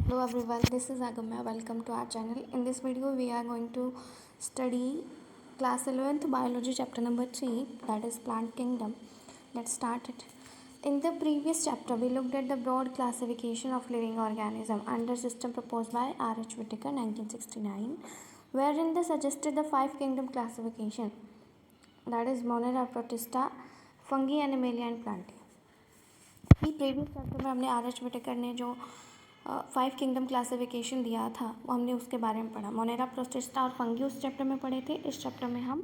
Hello everyone, this is Agamya. Welcome to our channel. In this video, we are going to study class 11th biology chapter number 3, that is plant kingdom. Let's start it. In the previous chapter, we looked at the broad classification of living organism under system proposed by R.H. Whittaker 1969, wherein they suggested the 5 kingdom classification, that is Monera, Protista, Fungi, Animalia and Plantae. Previous chapter में हमने R.H. Whittaker ने जो 5 kingdom classification दिया था वो हमने उसके बारे में पढ़ा. मोनेरा, प्रोटिस्टा और फंगी उस चैप्टर में पढ़े थे. इस चैप्टर में हम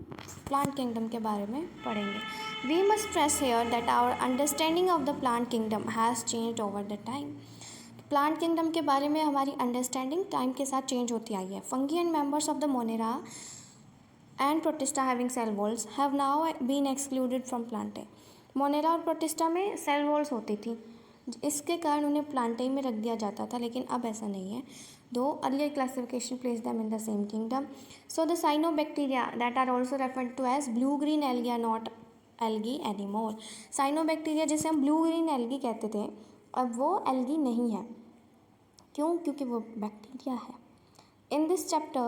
प्लांट किंगडम के बारे में पढ़ेंगे. We must stress here that our understanding of the plant kingdom has changed over the time. Plant kingdom के बारे में हमारी अंडरस्टैंडिंग टाइम के साथ चेंज होती आई है. Fungi and members of the Monera and Protista having cell walls have now been excluded from Plantae. Monera और प्रोटिस्टा में सेल वॉल्स होती थी, इसके कारण उन्हें प्लांटे में रख दिया जाता था, लेकिन अब ऐसा नहीं है. Though earlier classification place them in the same kingdom. So the cyanobacteria that are also referred to as blue green algae are not algae any more. Cyanobacteria जिसे हम ब्लू ग्रीन एल्गी कहते थे, अब वो एल्गी नहीं है. क्यों? क्योंकि वो बैक्टीरिया है. In this chapter,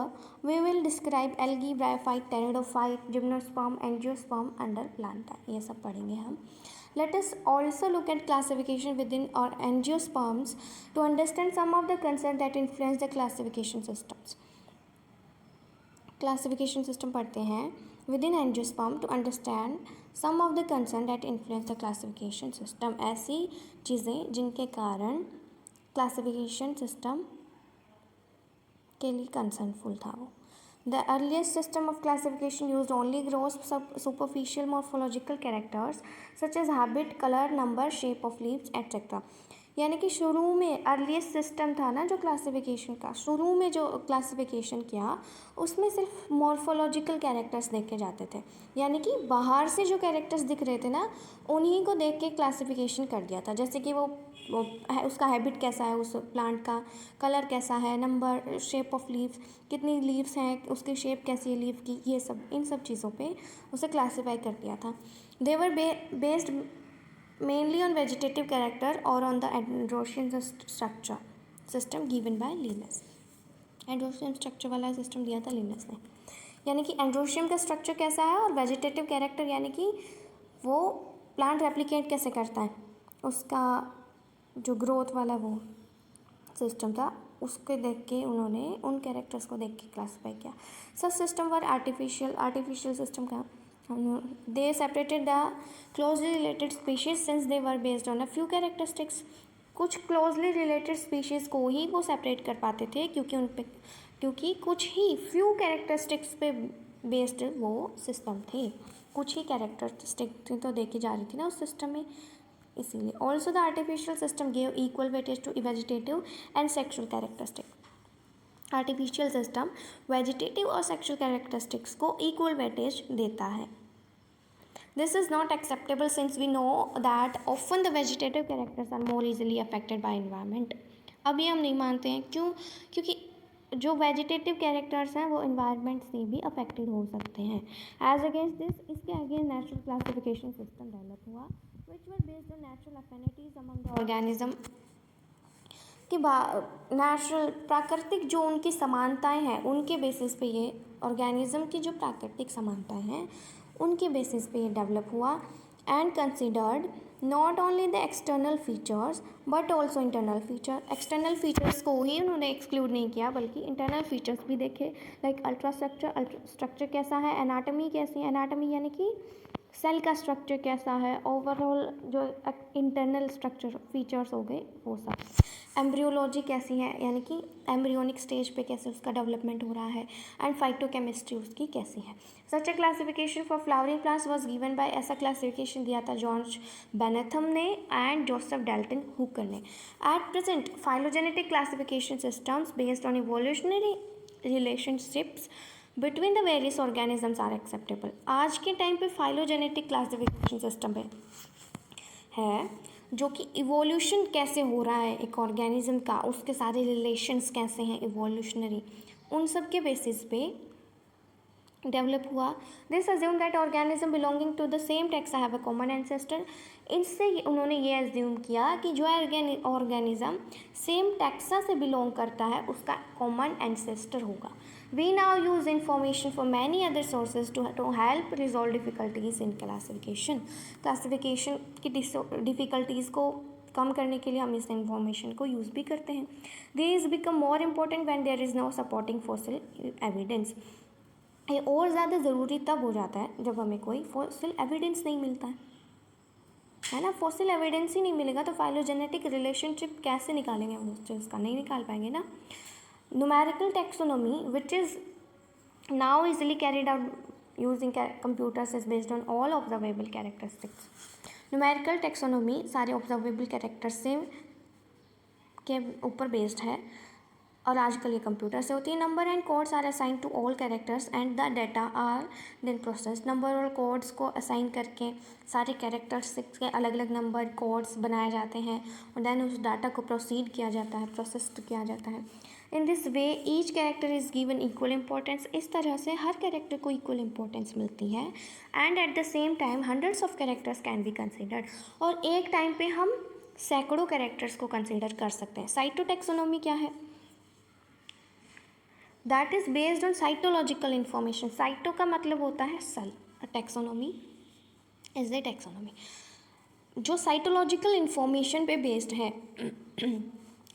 we will describe algae, bryophyte, pteridophyte, gymnosperm, angiosperm under planta. ये सब पढ़ेंगे हम. Let us also look at classification within or angiosperms to understand some of the concepts that influence the classification systems. Classification system पढ़ते हैं within angiosperm to understand some of the concepts that influence the classification system. ऐसी चीज़ें जिनके कारण classification system के लिए concernful था वो. The earliest system of classification use only gross superficial morphological characters such as habit, colour, number, shape of leaves etcetera. यानी कि शुरू में अर्लीस्ट सिस्टम था ना जो क्लासिफिकेशन का, शुरू में जो क्लासिफिकेशन किया उसमें सिर्फ मॉर्फोलॉजिकल कैरेक्टर्स देखे जाते थे. यानी कि बाहर से जो कैरेक्टर्स दिख रहे थे ना उन्हीं को देख के क्लासिफिकेशन कर दिया था. जैसे कि वो उसका हैबिट कैसा है, उस प्लांट का कलर कैसा है, नंबर, शेप ऑफ लीव्स, कितनी लीव्स हैं, उसकी शेप कैसी है लीव की, ये सब इन सब चीज़ों पे उसे क्लासीफाई कर दिया था. They were based mainly on vegetative character और on the androecium structure system given by Linnaeus. Androecium structure वाला सिस्टम दिया था लिनस ने. यानी कि एंड्रोशियम का स्ट्रक्चर कैसा है और वेजिटेटिव कैरेक्टर यानी कि वो प्लांट रेप्लिकेट कैसे करता है, उसका जो ग्रोथ वाला वो सिस्टम था उसके देख के उन्होंने उन कैरेक्टर्स को देख के क्लासीफाई किया. सब सिस्टम वर आर्टिफिशियल सिस्टम का दे separated the closely related species since they were based on a few characteristics. कुछ क्लोजली रिलेटेड स्पीशीज़ को ही वो सेपरेट कर पाते थे क्योंकि कुछ ही फ्यू कैरेक्टरिस्टिक्स पे बेस्ड वो सिस्टम थे. कुछ ही कैरेक्टरिस्टिक तो देखी जा रही थी ना उस सिस्टम में, इसीलिए. Also the artificial system gave equal weightage to vegetative and sexual characteristic. Artificial system vegetative और सेक्शुअल कैरेक्टरिस्टिक्स को इक्वल वेटेज देता है. This is not acceptable since we know that often the vegetative characters are more easily affected by environment. अब ये हम नहीं मानते हैं. क्यों? क्योंकि जो वेजिटेटिव कैरेक्टर्स हैं वो इन्वायरमेंट से भी अफेक्टेड हो सकते हैं. एज अगेंस्ट दिस इसके आगे नेचुरल क्लासिफिकेशन सिस्टम डेवलप हुआ which were based on natural affinities among the organism. कि नेचुरल प्राकृतिक जो उनकी समानताएं हैं उनके बेसिस पे ये ऑर्गेनिज्म की जो प्राकृतिक समानताएं हैं उनके बेसिस पे ये डेवलप हुआ. And considered not only the external features but also internal feature. External features को ही उन्होंने एक्सक्लूड नहीं किया बल्कि इंटरनल फीचर्स भी देखे. लाइक स्ट्रक्चर कैसा है, एनाटमी कैसी है, एनाटमी यानी कि सेल का स्ट्रक्चर कैसा है, ओवरऑल जो इंटरनल स्ट्रक्चर फीचर्स हो गए वो सब. एम्ब्रियोलॉजी कैसी है यानी कि एम्ब्रियोनिक स्टेज पे कैसे उसका डेवलपमेंट हो रहा है. एंड फाइटोकेमिस्ट्री उसकी कैसी है. Such a classification for flowering plants was given by, ऐसा क्लासिफिकेशन दिया था जॉर्ज बेनेथम ने एंड जोसेफ डेल्टन हुकर ने. At present phylogenetic classification systems based on evolutionary relationships between the various organisms are acceptable. आज के time पे phylogenetic classification system है जो कि इवोल्यूशन कैसे हो रहा है एक ऑर्गेनिज्म का, उसके सारे रिलेशंस कैसे हैं इवोल्यूशनरी, उन सब के बेसिस पे डेवलप हुआ। This assume that organism belonging to the same taxa have a common ancestor. इससे उन्होंने ये अज्यूम किया कि जो ऑर्गेनिज्म सेम टैक्सा से बिलोंग करता है उसका कॉमन एंसेस्टर होगा। We now use information for many other sources to help resolve difficulties in classification. Classification की डिफिकल्टीज़ को कम करने के लिए हम इस इंफॉर्मेशन को यूज़ भी करते हैं। This become more important when there is no supporting fossil evidence. ये और ज़्यादा ज़रूरी तब हो जाता है जब हमें कोई फॉसिल एविडेंस नहीं मिलता है ना। फॉसिल एविडेंस ही नहीं मिलेगा तो फाइलोजेनेटिक रिलेशनशिप कैसे निकालेंगे हम उस चीज़ का, नहीं निकाल पाएंगे ना। Numerical taxonomy which is now easily carried out using computers is based on all observable characteristics. Numerical taxonomy सारे ऑब्जर्वेबल कैरेक्टर्स से के ऊपर बेस्ड है और आजकल ये कंप्यूटर से होती है। Number and codes are assign to all characters and the data are then process. Number और कोड्स को असाइन करके सारे कैरेक्टरिस्टिक्स के अलग अलग नंबर कोड्स बनाए जाते हैं और देन उस डाटा को प्रोसीड किया जाता है, प्रोसेस्ड किया जाता है। In this way each character is given equal importance. इस तरह से हर कैरेक्टर को इक्वल इम्पोर्टेंस मिलती है। And at the same time hundreds of characters can be considered. और एक टाइम पे हम सैकड़ों कैरेक्टर्स को कंसिडर कर सकते हैं। साइटोटैक्सोनॉमी क्या है? That is based on cytological information. Cyto का मतलब होता है cell, taxonomy is the taxonomy जो साइटोलॉजिकल इन्फॉर्मेशन पे बेस्ड है।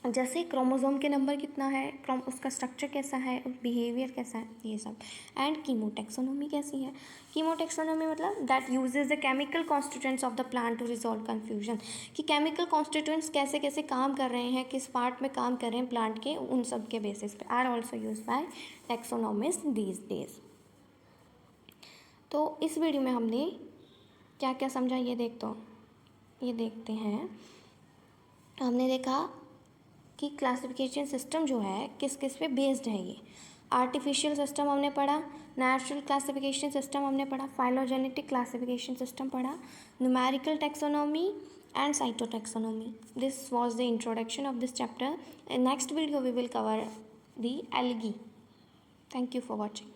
जैसे क्रोमोसोम के नंबर कितना है, उसका स्ट्रक्चर कैसा है, बिहेवियर कैसा है, ये सब। एंड कीमोटैक्सोनॉमी कैसी है? कीमोटैक्सोनॉमी मतलब that uses the chemical constituents of the plant to resolve confusion. कि केमिकल कॉन्स्टिट्यूएंट्स कैसे कैसे काम कर रहे हैं, किस पार्ट में काम कर रहे हैं प्लांट के, उन सब के बेसिस पे are also use by taxonomist these days. तो इस वीडियो में हमने क्या क्या समझा ये देखते हैं। हमने देखा कि क्लासिफिकेशन सिस्टम जो है किस किस पे बेस्ड है। ये आर्टिफिशियल सिस्टम हमने पढ़ा, नेचुरल क्लासिफिकेशन सिस्टम हमने पढ़ा, फाइलोजेनेटिक क्लासिफिकेशन सिस्टम पढ़ा, numerical taxonomy and cytotaxonomy. This was the introduction of this chapter. In next video we will cover the algae. Thank you for watching.